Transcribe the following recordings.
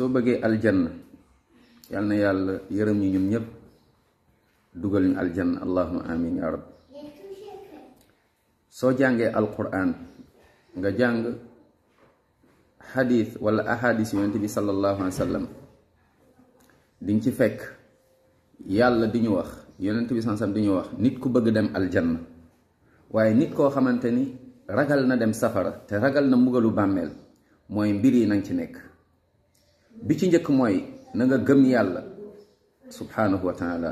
soo bëggee aljanna yal na yàlla yërëm ñu ñun ñëpp dugal ñu aljanna allahumma amin ya rab. soo jàngee alquran nga jàng xadis wala ahadis yonent bi sallallahu alayhi wa sallam diñ ci fekk yàlla di ñu wax yonent bi sallallahu alayhi wa sallam di ñu wax nit ku bëgg dem aljanna waaye nit koo xamante ni ragal na dem safara te ragal na mbugalu bàmmeel mooy mbir yi nang ci nekk. bi ci njëkk mooy na nga gëm yàlla subhanahu wa taala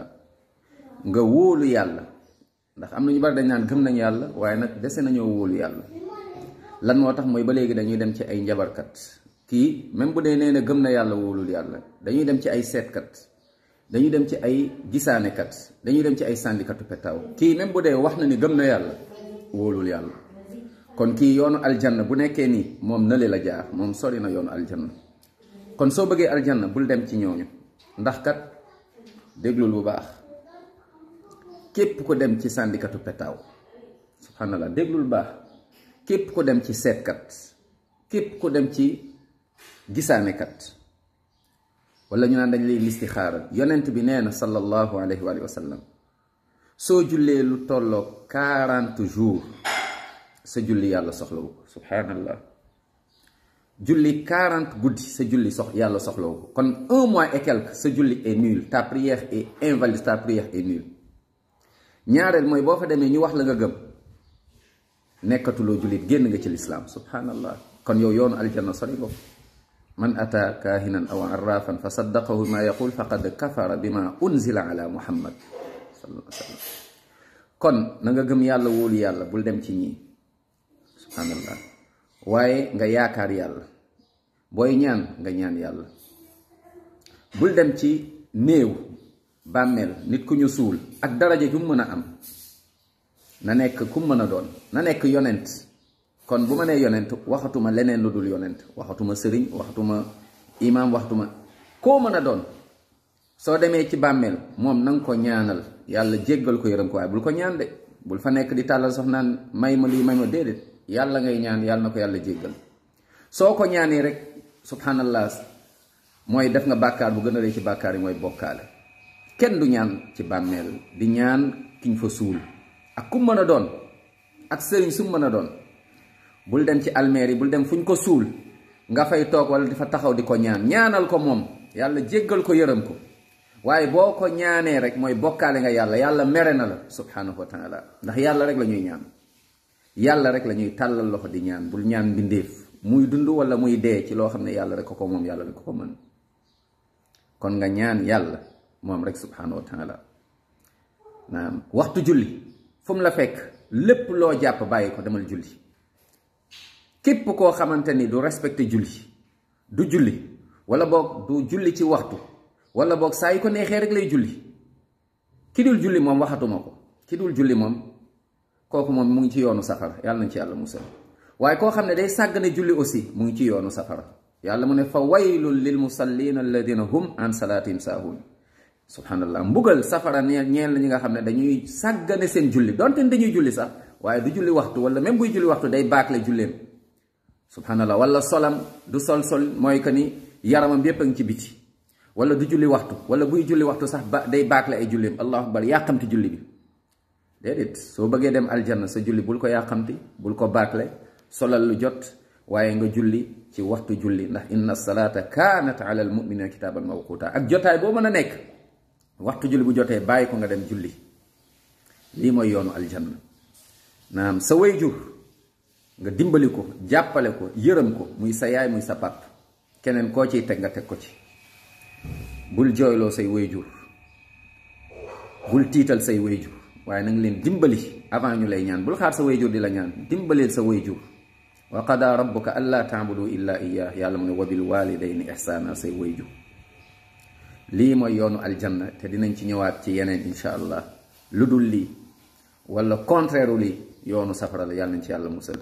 nga wóolu yàlla, ndax am na ñu bari dañ naan gëm nañ yàlla waaye nag dese nañoo wóolu yàlla. lan moo tax mooy ba léegi dañuy dem ci ay njabarkat, kii même bu dee nee na gëm na yàlla wóolul yàlla, dañuy dem ci ay seetkat, dañuy dem ci ay gisaanekat, dañuy dem ci ay sàndikatu petaaw. kii même bu dee wax na ni gëm na yàlla wóolul yàlla. kon kii yoonu aljanna bu nekkee nii moom nële la jaar, moom sori na yoonu aljanna. kon soo bëggee aljanna bul dem ci ñooñu, ndax kat déglul bu baax, képp ko dem ci sàndikatu petaaw subhanallah, déglul bu baax, képp ko dem ci seetkat, képp ko dem ci gisaanekat, wala ñu naan dañ lay listixaaral. yonent bi nee na sallallahu alayhi wa sallam soo jullee lu tolloo 40 jours sa julli yàlla soxlawu ko. subhanallah, julli 40 guddi sa julli yàlla soxlawu ko. kon 1 mois et quelque sa julli est nul, ta prière est invalide, ta prière est nulle. ñaareel mooy boo fa demee ñu wax la nga gëm, nekkatuloo jullit, génn nga ci lislaam. subhanallah, kon yow yoonu aljanna sori nga. man ata kaahinan aw arrafan fa saddaqahu ma yaqul faqad kafara bima unzila ala muhammad sallallahu alayhi wa sallam. kon na nga gëm yàlla, wóolu yàlla, bul dem ci ñii subhanallah, waaye nga yaakaar yàlla. booy ñaan nga ñaan yàlla. bul dem ci néew, bàmmeel, nit ku ñu suul ak daraja ju mën a am, na nekk ku mën a doon, na nekk yonent. kon bu ma nee yonent waxatuma leneen lu dul yonent, waxatuma sëriñ, waxatuma imaam, waxatuma koo mën a doon. soo demee ci bàmmeel moom na nga ko ñaanal yàlla jéggal ko, yërëm ko, waaye bul ko ñaan de. bul fa nekk di tàllal sax naan may ma lii may ma, déedéet. yàlla ngay ñaan, yàlla na ko yàlla jéggal. soo ko ñaanee rek subhanallah, mooy def nga bàkkaar bu gën a rëy ci bàkkaar yi, mooy bokkaale. kenn du ñaan ci bàmmeel di ñaan kiñ fa suul ak ku mën a doon, ak sëriñ su mën a doon. bul dem ci almeer yi, bul dem fuñ ko suul nga fay toog wala di fa taxaw di ko ñaan. ñaanal ko moom yàlla jéggal ko, yërëm ko, waaye boo ko ñaanee rek mooy bokkaale nga yàlla. yàlla mere na la subhanahu wa taala, ndax yàlla rek la ñuy ñaan, yàlla rek la ñuy tàllal loxo di ñaan. bul ñaan mbindeef muy dund wala muy dee ci loo xam ne yàlla rek ko moom, yàlla rek ko mën. kon nga ñaan yàlla moom rek subhanahu wa taala. naam, waxtu julli fu mu la fekk lépp loo jàpp bàyyi ko, demal julli. képp koo xamante ni du respecté julli, du julli, wala boog du julli ci waxtu, wala boog saa yu ko neexee rek lay julli, ki dul julli moom waxatuma ko. ki dul julli moom kooku moom mu ngi ci yoonu safara, yàlla nañ ci yàlla musal. waaye koo xam ne day sàggane julli aussi mu ngi ci yoonu safara. yàlla mu ne fa waylun lil musallina alladina hum an salatihim saahun. subhanallah, mbugal safara ñeel la ñi nga xam ne dañuy sàggane seen julli, donte dañuy julli sax waaye du julli waxtu, wala même buy julli waxtu day baakle julleem. subhanallah, wala solam du sol mooy que ni yaramam yépp a ngi ci biti, wala du julli waxtu, wala buy julli waxtu sax day baakle ay julleem. allahu akbar, yàqamti julli bi. déedéet, soo bëggee dem aljanna sa julli bul ko yàqamti, bul ko baakle, solal lu jot, waaye nga julli ci waxtu julli, ndax inna salata kanat ala al muminina kitaban mawquta. ak jotaay boo mën a nekk, waxtu julli bu jotee bàyyi ko nga dem julli. lii mooy yoonu aljanna. naam, sa waajur nga dimbali ko, jàppale ko, yërëm ko, muy sa yaay muy sa pap, keneen koo ciy teg nga teg ko ci. bul jooyloo say waajur, bul tiital say waajur, waaye na nga leen dimbali avant ñu lay ñaan. bul xaar sa waajur di la ñaan, dimbalil sa waajur. wa qada rabbuka alla ta'budu illa iyyah, yàlla mu ne wa bil walidayni ihsana, say waajur. lii mooy yoonu aljanna, te dinañ ci ñëwaat ci yeneen insha allah. lu dul lii wala contraire lii yoonu safara la, yàlla nañ ci yàlla musal.